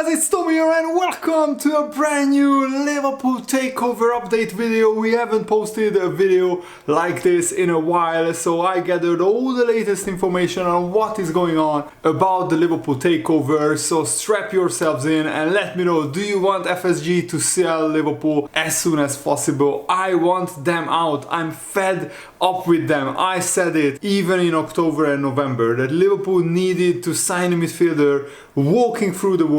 guys, it's Tommy here and welcome to a brand new Liverpool Takeover update video. We haven't posted a video like this in a while, so I gathered all the latest information on what is going on about the Liverpool Takeover. So strap yourselves in and let me know, do you want FSG to sell Liverpool as soon as possible? I want them out. I'm fed up with them. I said it even in October and November that Liverpool needed to sign a midfielder walking through the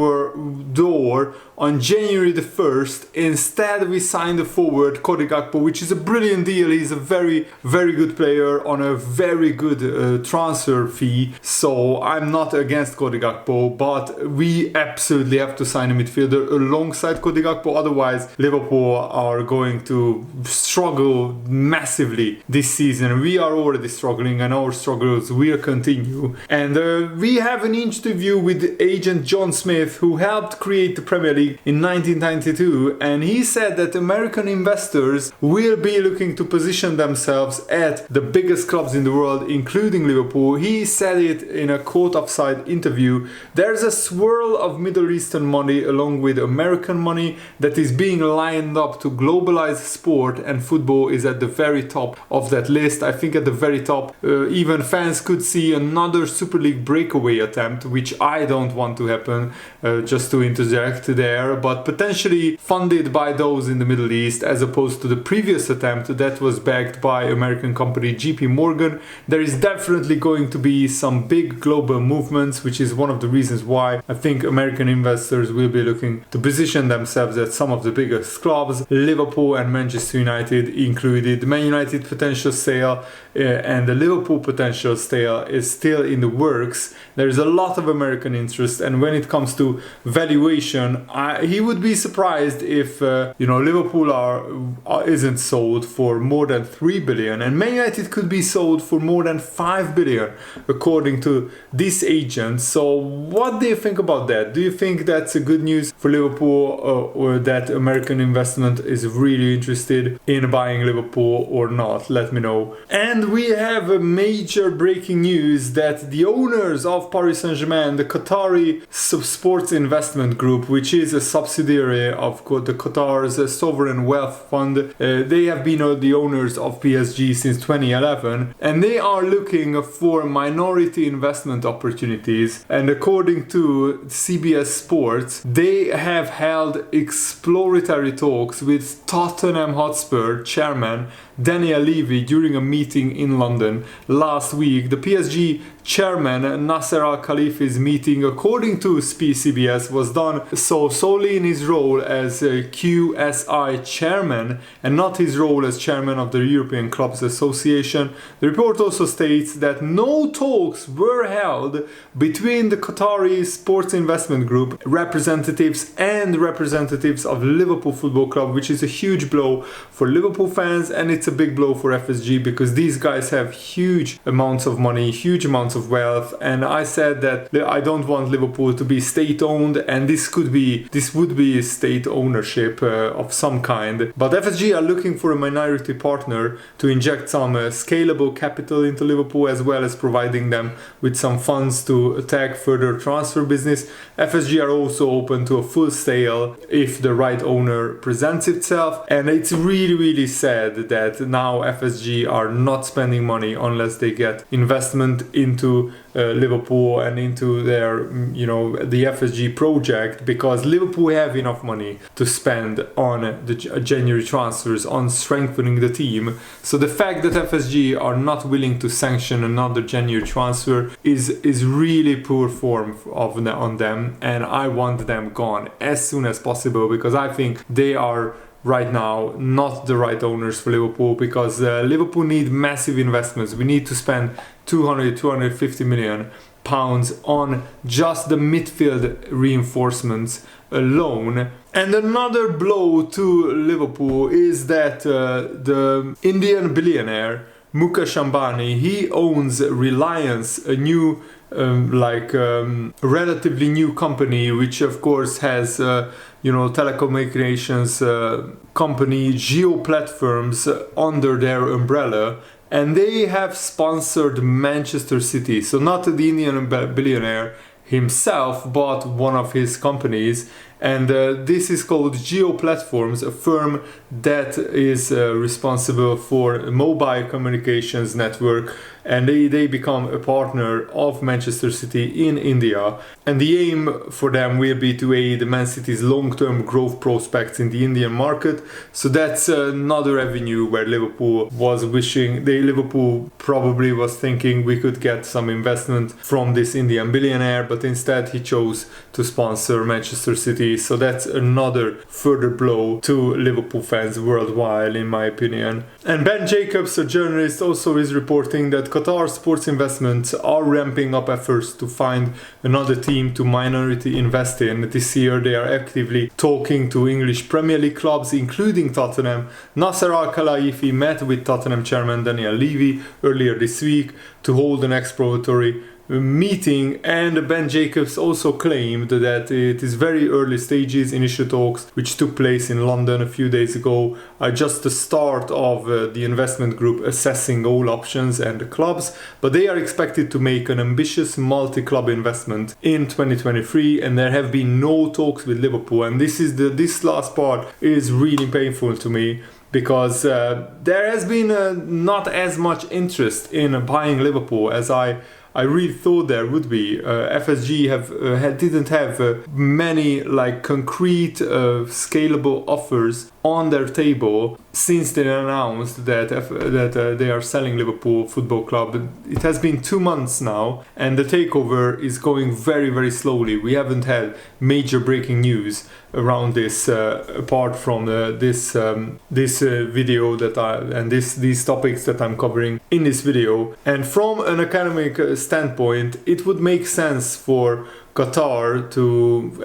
door on January the 1st. Instead, we signed a forward, Cody Gakpo, which is a brilliant deal. He's a very, very good player on a very good transfer fee. So I'm not against Cody Gakpo, but we absolutely have to sign a midfielder alongside Cody Gakpo. Otherwise, Liverpool are going to struggle massively this season. We are already struggling and our struggles will continue. And we have an interview with agent John Smith, who helped create the Premier League in 1992, and he said that American investors will be looking to position themselves at the biggest clubs in the world, including Liverpool. He said it in a quote offside interview. There's a swirl of Middle Eastern money along with American money that is being lined up to globalize sport, and football is at the very top of that list. I think at the very top, even fans could see another Super League breakaway attempt, which I don't want to happen, just to interject there, but potentially funded by those in the Middle East, as opposed to the previous attempt that was backed by American company JP Morgan. There is definitely going to be some big global movements, which is one of the reasons why I think American investors will be looking to position themselves at some of the biggest clubs, Liverpool and Manchester United included. Man United potential sale and the Liverpool potential sale is still in the works. There is a lot of American interest, and when it comes to valuation, he would be surprised if Liverpool isn't sold for more than 3 billion, and Man United could be sold for more than 5 billion according to this agent. So what do you think about that? Do you think that's a good news for Liverpool, or that American investment is really interested in buying Liverpool or not? Let me know. And we have a major breaking news that the owners of Paris Saint-Germain, the Qatari Sports Investment Group, which is a subsidiary of the Qatar's sovereign wealth fund, they have been the owners of PSG since 2011, and they are looking for minority investment opportunities. And according to CBS Sports, they have held exploratory talks with Tottenham Hotspur chairman Daniel Levy during a meeting in London last week. The PSG chairman Nasser Al-Khalifi's meeting, according to CBS, was done solely in his role as QSI chairman and not his role as chairman of the European Clubs Association. The report also states that no talks were held between the Qatari Sports Investment Group representatives and representatives of Liverpool Football Club, which is a huge blow for Liverpool fans, and it's a big blow for FSG because these guys have huge amounts of money, huge amounts of wealth. And I said that I don't want Liverpool to be state-owned, and this would be state ownership of some kind. But FSG are looking for a minority partner to inject some scalable capital into Liverpool, as well as providing them with some funds to attack further transfer business. FSG are also open to a full sale if the right owner presents itself, and it's really, really sad that now FSG are not spending money unless they get investment into Liverpool and into their, the FSG project, because Liverpool have enough money to spend on the January transfers, on strengthening the team. So the fact that FSG are not willing to sanction another January transfer is really poor form on them, and I want them gone as soon as possible, because I think they are right now not the right owners for Liverpool, because Liverpool need massive investments. We need to spend 250 million pounds on just the midfield reinforcements alone. And another blow to Liverpool is that the Indian billionaire Mukesh Ambani, he owns Reliance, a new relatively new company, which of course has telecommunications company Geo Platforms under their umbrella, and they have sponsored Manchester City. So not the Indian billionaire himself bought one of his companies, and this is called Geo Platforms, a firm that is responsible for mobile communications network, and they become a partner of Manchester City in India. And the aim for them will be to aid Man City's long-term growth prospects in the Indian market. So that's another avenue where Liverpool was wishing, Liverpool probably was thinking we could get some investment from this Indian billionaire, but instead he chose to sponsor Manchester City. So that's another further blow to Liverpool fans worldwide, in my opinion. And Ben Jacobs, a journalist, also is reporting that Qatar sports investments are ramping up efforts to find another team to minority invest in. This year they are actively talking to English Premier League clubs, including Tottenham. Nasser Al-Khelaifi met with Tottenham chairman Daniel Levy earlier this week to hold an exploratory meeting, and Ben Jacobs also claimed that it is very early stages. Initial talks, which took place in London a few days ago, are just the start of the investment group assessing all options and the clubs, but they are expected to make an ambitious multi-club investment in 2023, and there have been no talks with Liverpool. And this last part is really painful to me, because there has been not as much interest in buying Liverpool as I really thought there would be. FSG didn't have many concrete scalable offers on their table since they announced that they are selling Liverpool Football Club. It has been 2 months now, and the takeover is going very, very slowly. We haven't had major breaking news around this apart from this video these topics that I'm covering in this video. And from an academic standpoint, it would make sense for Qatar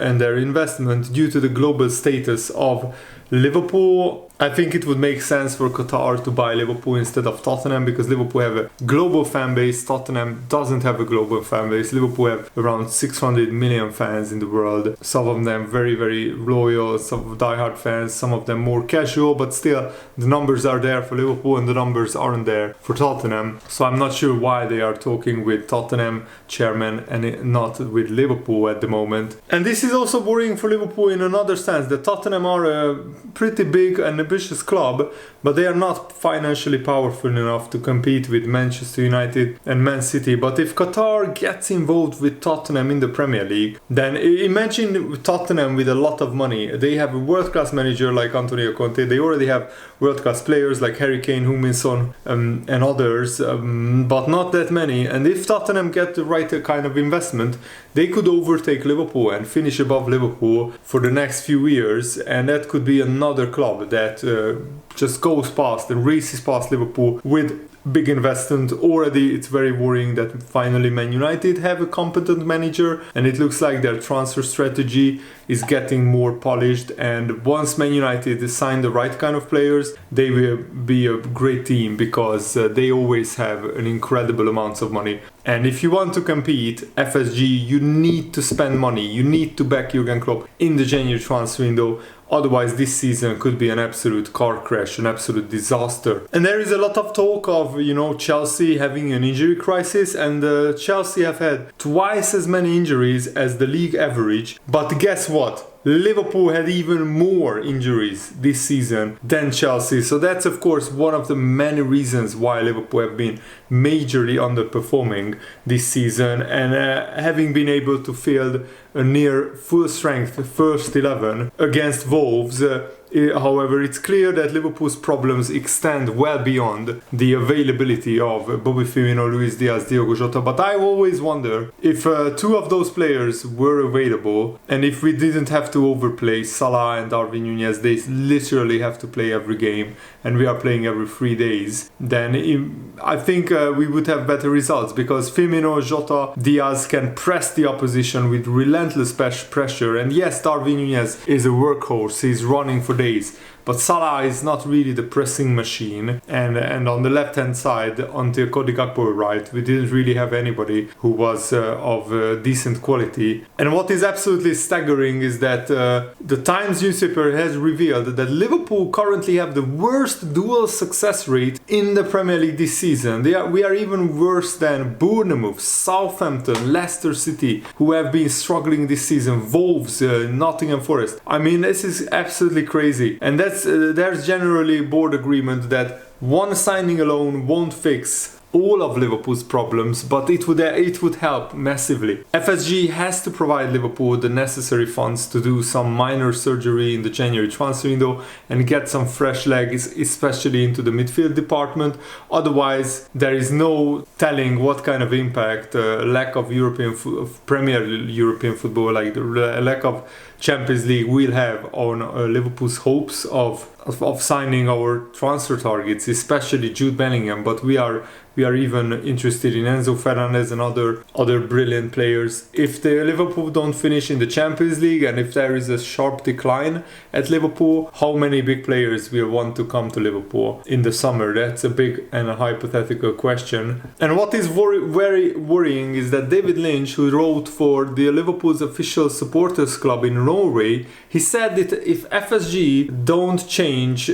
and their investment due to the global status of Liverpool. I think it would make sense for Qatar to buy Liverpool instead of Tottenham, because Liverpool have a global fan base. Tottenham doesn't have a global fan base. Liverpool have around 600 million fans in the world. Some of them very, very loyal, some diehard fans, some of them more casual, but still the numbers are there for Liverpool and the numbers aren't there for Tottenham. So I'm not sure why they are talking with Tottenham chairman and not with Liverpool at the moment. And this is also worrying for Liverpool in another sense, that Tottenham are a pretty big and ambitious club, but they are not financially powerful enough to compete with Manchester United and Man City. But if Qatar gets involved with Tottenham in the Premier League, then imagine Tottenham with a lot of money. They have a world-class manager like Antonio Conte. They already have world-class players like Harry Kane, Huminson, and others, but not that many. And if Tottenham get the right kind of investment, they could overtake Liverpool and finish above Liverpool for the next few years, and that could be another club that just goes past and races past Liverpool with big investment. Already it's very worrying that finally Man United have a competent manager, and it looks like their transfer strategy is getting more polished, and once Man United sign the right kind of players, they will be a great team, because they always have an incredible amounts of money. And if you want to compete, FSG, you need to spend money. You need to back Jurgen Klopp in the January transfer window. Otherwise, this season could be an absolute car crash, an absolute disaster. And there is a lot of talk of, Chelsea having an injury crisis, and Chelsea have had twice as many injuries as the league average. But guess what? Liverpool had even more injuries this season than Chelsea. So that's of course one of the many reasons why Liverpool have been majorly underperforming this season, and having been able to field a near full strength first 11 against Wolves. However, it's clear that Liverpool's problems extend well beyond the availability of Bobby Firmino, Luis Diaz, Diogo Jota. But I always wonder if two of those players were available, and if we didn't have to overplay Salah and Darwin Núñez, they literally have to play every game, and we are playing every 3 days, then I think we would have better results, because Firmino, Jota, Diaz can press the opposition with relentless pressure. And yes, Darwin Núñez is a workhorse, he's running for days, but Salah is not really the pressing machine. And on the left hand side, until Cody Gakpo arrived, we didn't really have anybody who was of decent quality. And what is absolutely staggering is that the Times newspaper has revealed that Liverpool currently have the worst dual success rate in the Premier League this season. We are even worse than Bournemouth, Southampton, Leicester City, who have been struggling this season, Wolves, Nottingham Forest. I mean, this is absolutely crazy. And there's generally board agreement that one signing alone won't fix all of Liverpool's problems, but it would help massively. FSG has to provide Liverpool the necessary funds to do some minor surgery in the January transfer window and get some fresh legs, especially into the midfield department. Otherwise, there is no telling what kind of impact lack of Premier European football, like the lack of Champions League, will have on Liverpool's hopes of signing our transfer targets, especially Jude Bellingham. But we are even interested in Enzo Fernandez and other brilliant players. If the Liverpool don't finish in the Champions League, and if there is a sharp decline at Liverpool, how many big players will want to come to Liverpool in the summer? That's a big and a hypothetical question. And what is very worrying is that David Lynch, who wrote for the Liverpool's official supporters club in Norway, he said that if FSG don't change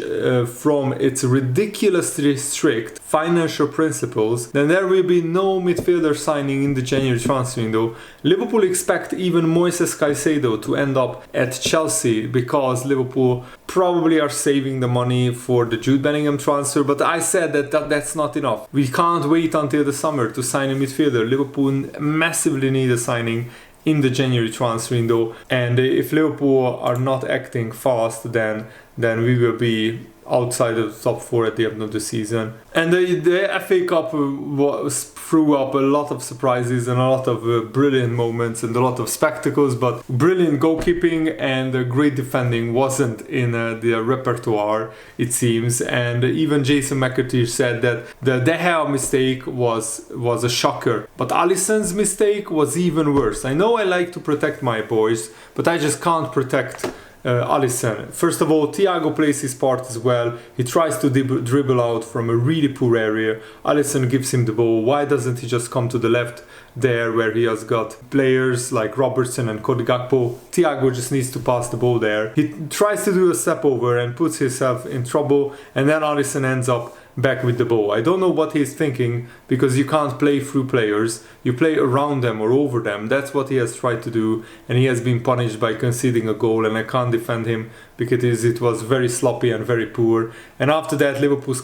from its ridiculously strict financial principles, then there will be no midfielder signing in the January transfer window. Liverpool expect even Moises Caicedo to end up at Chelsea, because Liverpool probably are saving the money for the Jude Bellingham transfer. But I said that's not enough. We can't wait until the summer to sign a midfielder. Liverpool massively need a signing in the January transfer window, and if Liverpool are not acting fast, then we will be outside of the top 4 at the end of the season. And the FA Cup threw up a lot of surprises and a lot of brilliant moments and a lot of spectacles, but brilliant goalkeeping and great defending wasn't in the repertoire, it seems. And even Jason McAteer said that the De Gea mistake was a shocker, but Alisson's mistake was even worse. I know I like to protect my boys, but I just can't protect Alisson. First of all, Thiago plays his part as well. He tries to dribble out from a really poor area. Alisson gives him the ball. Why doesn't he just come to the left there, where he has got players like Robertson and Cody Gakpo? Thiago just needs to pass the ball there. He tries to do a step over and puts himself in trouble, and then Alisson ends up back with the ball. I don't know what he's thinking, because you can't play through players, you play around them or over them. That's what he has tried to do, and he has been punished by conceding a goal, and I can't defend him because it was very sloppy and very poor. And after that, Liverpool's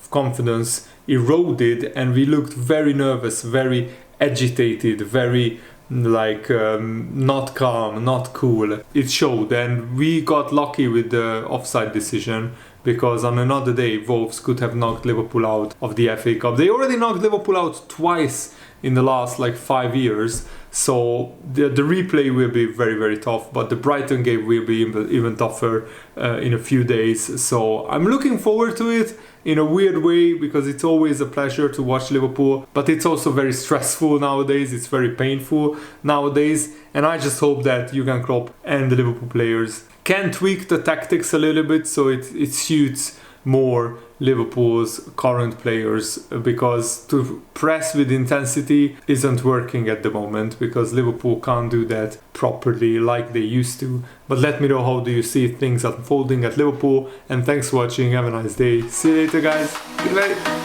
confidence eroded, and we looked very nervous, very agitated, very not calm, not cool. It showed, and we got lucky with the offside decision, because on another day Wolves could have knocked Liverpool out of the FA Cup. They already knocked Liverpool out twice in the last 5 years, so the replay will be very, very tough, but the Brighton game will be even tougher in a few days. So I'm looking forward to it in a weird way, because it's always a pleasure to watch Liverpool, but it's also very stressful nowadays, it's very painful nowadays, and I just hope that Jurgen Klopp and the Liverpool players can tweak the tactics a little bit so it suits more Liverpool's current players, because to press with intensity isn't working at the moment, because Liverpool can't do that properly like they used to. But let me know, how do you see things unfolding at Liverpool, and thanks for watching. Have a nice day. See you later, guys. Good night.